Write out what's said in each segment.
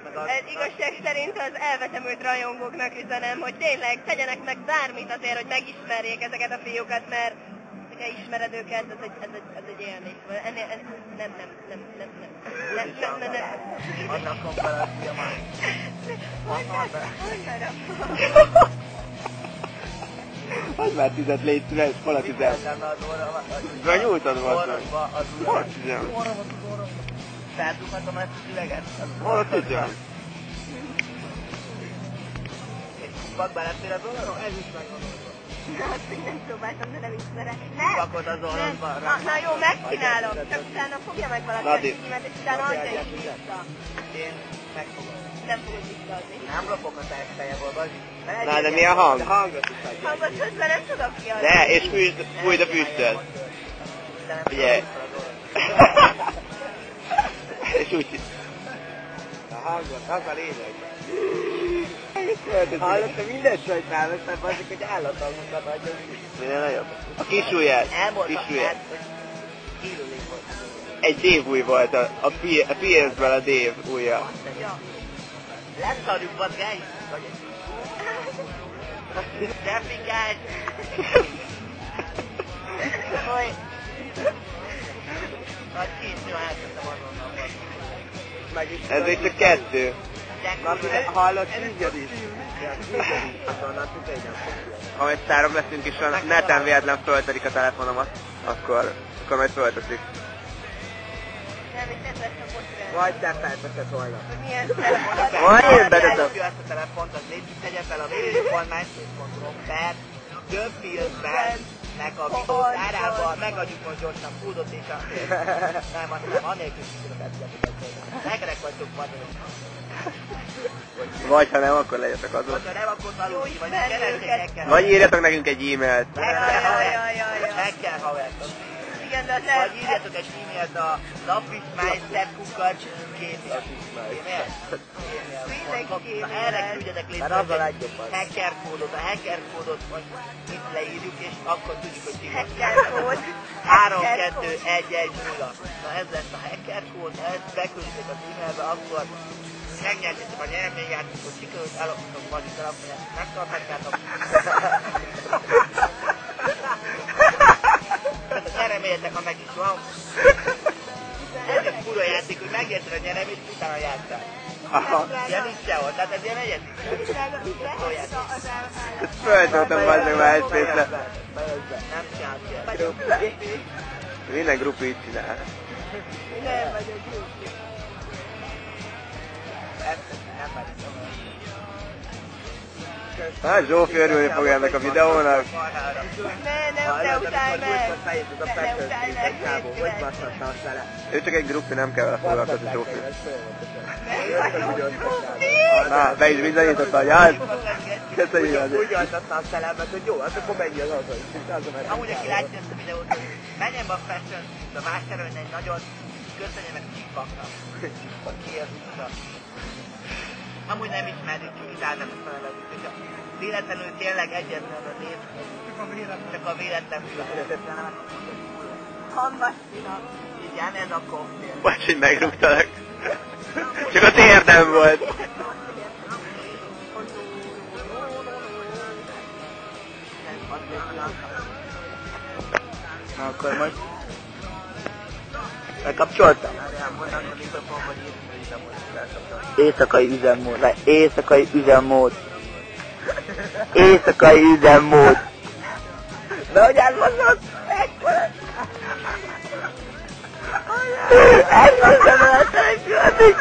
meg az... Ez igazság szerint az elvetemült rajongóknak üzenem, hogy tényleg tegyenek meg bármit azért, hogy megismerjék ezeket a fiúkat, mert hogyha ismered őket, ez egy élmény. Ennél, nem. Annak konferencia már. Hogy már 10 légy szület, hol a 10? Benyújtad volt meg. Hol a 10? Feltudhatom ezt az üveget? Hol a 10? Bak belefér az oldalon? Ez is megvan. Azt még nem próbáltam, de nem ismerek. Bakod az oldalban. Na jó, megcsinálom. Csak utána fogja meg valaki a címet, és utána adja is vissza. Én megfogom. Nem fogod visszaadni. Nem lopok a fejeből, vagy? Na, de mi a hang? De hangot is adja. Hangot közben nem tudok kiadni. De, és fújd a füstöt. Figyelj. És úgy... A hangot, az a lényeg. Hallottam minden sajtnál, aztán azért, hogy állathangokat adjon. Minden nagyobb. A kis ujját. Elmondtam, hogy élőlény volt. Egy Dave új volt, a Pierce-ből a Dave ujja. Leszarjuk, vad gány? Defikás! Hogy? Nagy késő átadtam azonnal. Ez még csak 2. Hallott, tízjad is. Ha majd szárok leszünk és a neten véletlen fölterik a telefonomat, akkor majd fölteszik. Nem, és ez lesz a bocsánat. Vagy te felteszed volna. Hogy milyen telefonat. Vagy én bedötöm. Ezt a telefont, az légy, tegye fel a www.myspace.com per több filmben nek a videót árával, megadjuk most gyorsan foodot és a... Nem, azt nem, anélkül tudjuk ezt. Nekerek vagytok magyarok. Vagy ha nem, akkor legyetek azon. Vagy ha nem, akkor tanulni, vagy keressék. Vagy írjatok nekünk egy e-mailt. Meg kell havert. Igen, de az Vagy írjatok egy e-mailt a lapvismeister@gmail.com. Erre küldjetek létre egy hacker kódot. A hacker kódot most itt leírjuk, és akkor tudjuk, hogy hacker kód. 32110. Na ez lesz a hacker kód, ezt bekülditek az e-mailbe, akkor megnyertétek a nyereményjátékot, sikerült eloktatok vagy telefonját, megtarthatjátok. Tehát a nyereményetek, ha meg is van. Ez egy fura játék, hogy megérted a nyereményt, és utána játszál. Ilyen nincs sehol, tehát ez ilyen egyedik. Ezt föltöltöm bazdmeg már egy pénzre. Nem csinálsz ilyen. Minden grupi így csinál. Nem vagyok jó. Hát Zsófi örülni fog ennek a videónak. Ne utálj meg! Ne utálj meg! Ő csak egy grupi, nem kell vele foglalkozni Zsófi. Na, be is bizonyította, hogy hát. Köszönjük azért. Úgy altatta a szellemet, hogy jó, hát akkor menj az haza. Amúgy aki látja ezt a videót, menjen be a Fashion Street-be, vásároljon egy nagyon, köszönje meg Csipaknak, aki az utca. Amúgy nem ismerjük, csak kitáltak a feleletük, hogyha véletlenül tényleg egyetlen a név, csak a véletlen fületetlen. Hammasina. Igen, ez a koktél. Bocs, hogy megrúgtalak. Csak a térdem volt. Na akkor most megkapcsoltam? Éjszakai üzemmód. Éjszakai üzemmód. Éjszakai üzemmód. De hogy elmondod? Elmondod, hogy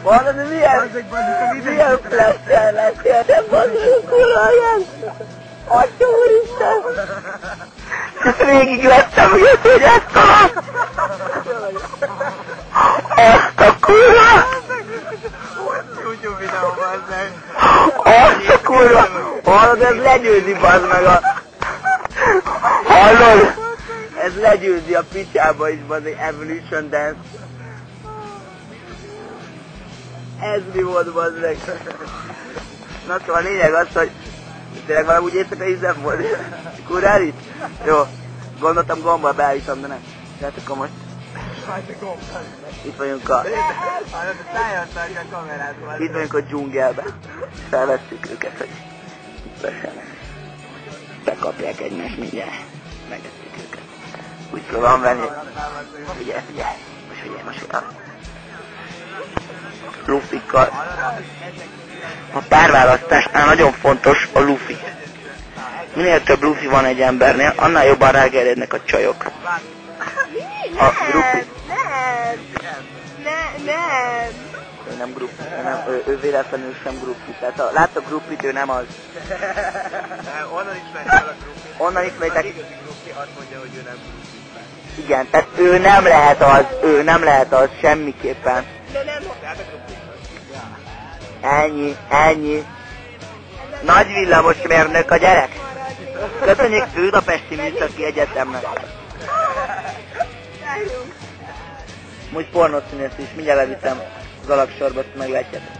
valami milyen flash-el lettél, nem mondod, kurva Atya úristen! Ezt végig vettem, hogy ezt a... Ezt a kurva! YouTube videó, bazd meg. Azt a kurva! Hallod, ez legyőzi, bazd meg a... Hallod? Ez legyőzi a picsába is, bazd meg, Evolution Dance. Ez mi volt, bazd meg? Na szóval a lényeg az, hogy tényleg valami úgy éjszakai üzem volt. Kurál itt? Jó. Gondoltam gombbal beállítom, de nem. Tehát akkor most Itt vagyunk a... Itt vagyunk a dzsungelben. Felvettük őket, hogy itt vessenek. Bekapják egymást mindjárt. Megettük őket. Úgy próbálom venni. Figyelj. Most figyelj. Lufikkal. A párválasztásnál nagyon fontos a lufi. Minél több lufi van egy embernél, annál jobban rágerjednek a csajok. A grupi. Nem. Ő nem grupi, ő véletlenül sem grupi. Tehát látta grupit, ő nem az. Onnan ismert fel a grupi. Onnan ismertek. Igazi grupi azt mondja, hogy ő nem grupi. Igen, tehát ő nem lehet az semmiképpen. Tehát a grupi. Ennyi. Nagy villamosmérnök a gyerek. Köszönjük Budapesti Műszaki Egyetemnek. Úgy pornószínész is, mindjárt leviszem az alapsorba, azt meglátjátok.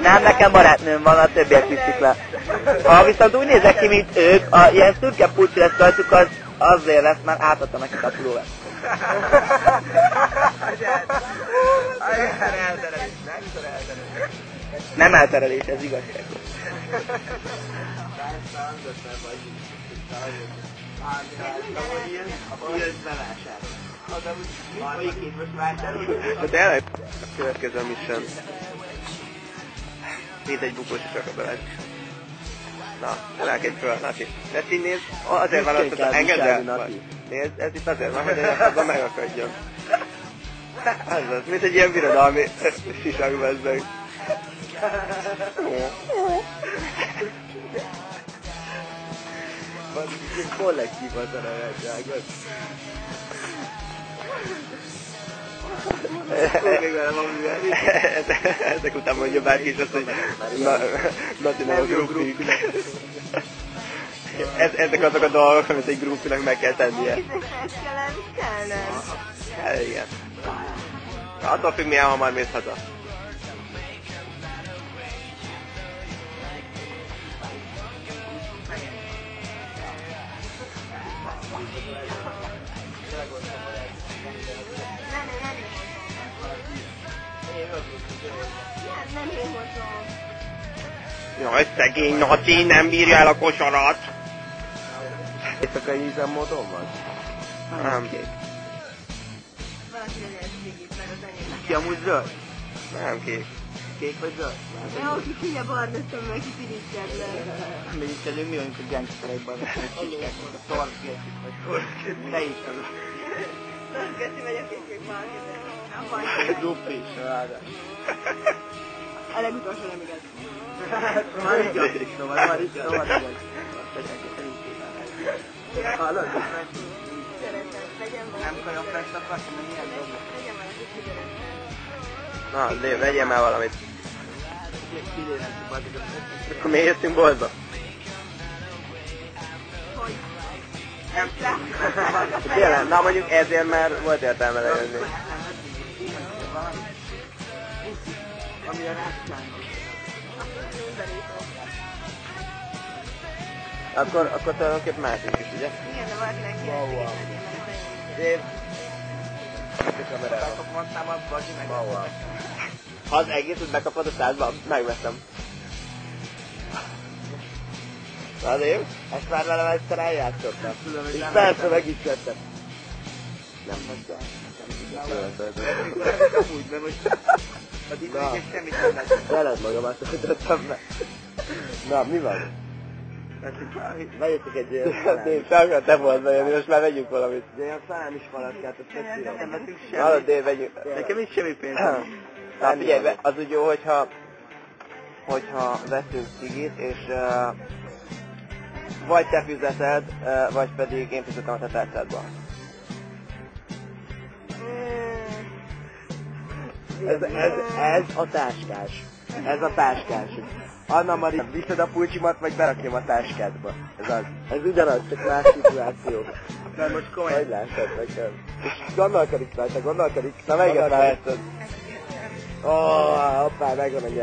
Nem, nekem barátnőm van, a többiek viszik le. Ha viszont úgy nézek ki, mint ők, ilyen szürke pulci lesz rajtuk, az azért lesz, mert átadta nekik a pulóvert. Nem elterelés, ez igazság. De tényleg a következő mission. Mint egy bukós és akar Na, emelkedj föl, Nati. Nati, nézd, azért van azt, hogy engedd el. Nézd, ez itt azért van, hogy abban megakadjon. Ez az, mint egy ilyen birodalmi sisak bezzeg. Kollektív az a reagságot. Ezek után mondja bárki is azt, hogy Nati nem a grupi. Ezek azok a dolgok, amit egy grupinak meg kell tennie. Igen. Attól függ, milyen hamar mész haza. Nem én hozom. Jaj, szegény Nati, nem bírja el a kosarat. Éjszakai üzemmódon van? Nem. Valaki legyen szigit, mert az enyém. Ki amúgy zöld? Nem kék. Kék vagy zöld? De aki hülye barna szemmel kitirincsen le. Megyünk mi vagyunk a gangsterekben, a szorkészít vagy te is az. Köszi vagyok és még valaki. Grupi is, ráadásul. A legutolsó nem igaz. Már igaz, szóval igaz. Hallod? Nem kajaflest akarsz, mert milyen dolgok? Na, Dave, vegyél már valamit. Akkor miért jöttünk boltba? Hogy? Tényleg, na mondjuk ezért már volt értelme lejönni. Ami a rászkán. Akkor tulajdonképpen másik is, ugye? Igen, de valakinek ilyen Dave. A kamerába. Bekaphatnám a Bazi meg. Ha az egészet bekapod a szádba, megveszem. Na Dave? Ezt már velem egyszer eljátszottam. És persze meg is vettem. Nem hagyja. Úgy, mert most a dicsőség semmit nem lesz. veled magamat töltöttem be. Na, mi van? Vegyetek egy ilyen Dave, csak te volt bejönni, most már vegyünk valamit. de ilyen szalám is palackát, azt megszírom. Nem vettünk Hallod, semmit. Dave, vegyünk. Nekem is semmi pénzem. Na figyelj, az úgy jó, hogyha veszünk cigit, és vagy te fizeted, vagy pedig én fizetem a te tárcádba. Ez a táskás. Ez a táskás. Anna Mari, viszed a pulcsimat, vagy berakjam a táskádba. Ez az. Ez ugyanaz, csak más szituáció. De most komolyan. Hogy lássad nekem? És gondolkodik rajta. Na melyiket választod? Hoppá, megvan egy